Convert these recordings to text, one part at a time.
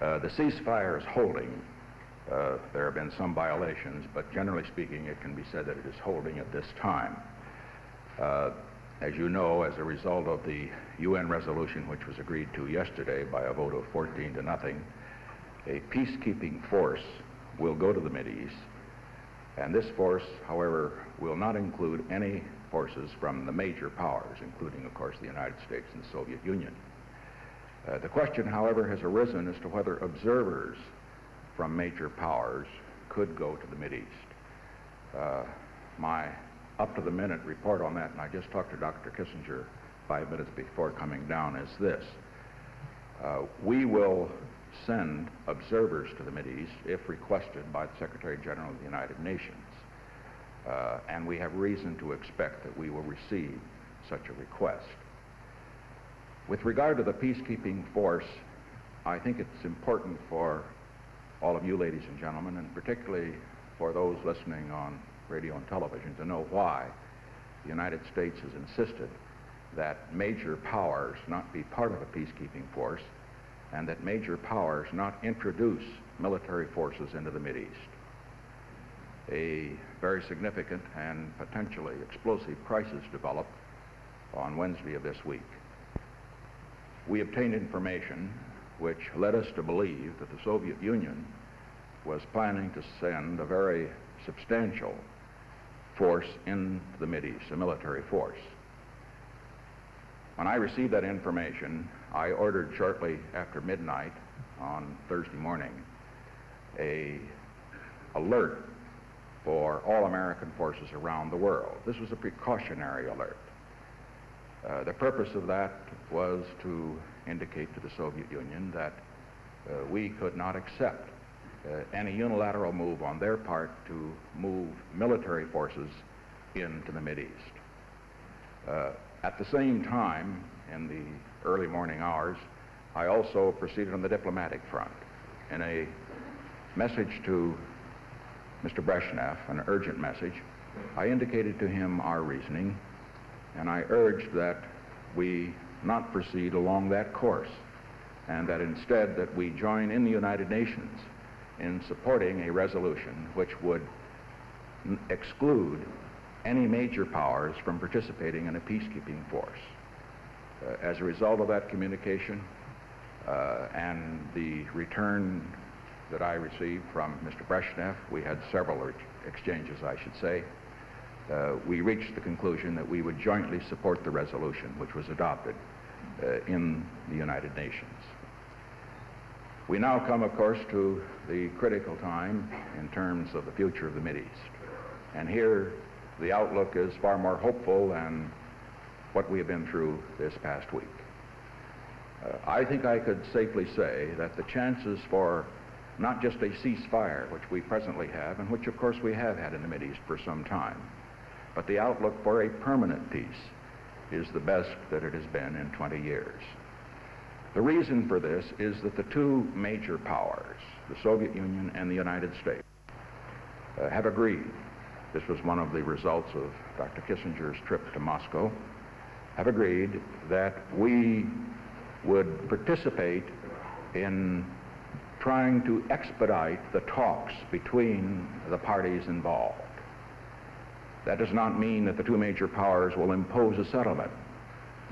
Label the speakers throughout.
Speaker 1: The ceasefire is holding. There have been some violations, but generally speaking, it can be said that it is holding at this time. As you know, as a result of the UN resolution which was agreed to yesterday by a vote of 14 to nothing, a peacekeeping force will go to the Mideast, and this force, however, will not include any forces from the major powers, including, of course, the United States and the Soviet Union. The question, however, has arisen as to whether observers from major powers could go to the Mideast. My up-to-the-minute report on that, and I just talked to Dr. Kissinger 5 minutes before coming down, is this. We will send observers to the Mideast if requested by the Secretary General of the United Nations. And we have reason to expect that we will receive such a request. With regard to the peacekeeping force, I think it's important for all of you, ladies and gentlemen, and particularly for those listening on radio and television, to know why the United States has insisted that major powers not be part of a peacekeeping force and that major powers not introduce military forces into the Mideast. A very significant and potentially explosive crisis developed on Wednesday of this week. We obtained information which led us to believe that the Soviet Union was planning to send a very substantial force into the Mideast, a military force. When I received that information, I ordered shortly after midnight on Thursday morning an alert for all American forces around the world. This was a precautionary alert. The purpose of that was to indicate to the Soviet Union that we could not accept any unilateral move on their part to move military forces into the Mideast. At the same time, in the early morning hours, I also proceeded on the diplomatic front. In a message to Mr. Brezhnev, an urgent message, I indicated to him our reasoning, and I urged that we not proceed along that course, and that instead that we join in the United Nations in supporting a resolution which would exclude any major powers from participating in a peacekeeping force. As a result of that communication and the return that I received from Mr. Brezhnev, we had several exchanges, I should say, we reached the conclusion that we would jointly support the resolution which was adopted in the United Nations. We now come, of course, to the critical time in terms of the future of the Mideast. And here, the outlook is far more hopeful than what we have been through this past week. I think I could safely say that the chances for not just a ceasefire, which we presently have, and which, of course, we have had in the Mideast for some time, but the outlook for a permanent peace is the best that it has been in 20 years. The reason for this is that the two major powers, the Soviet Union and the United States, have agreed, this was one of the results of Dr. Kissinger's trip to Moscow, have agreed that we would participate in trying to expedite the talks between the parties involved. That does not mean that the two major powers will impose a settlement.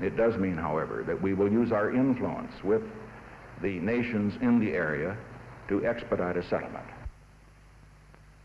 Speaker 1: It does mean, however, that we will use our influence with the nations in the area to expedite a settlement.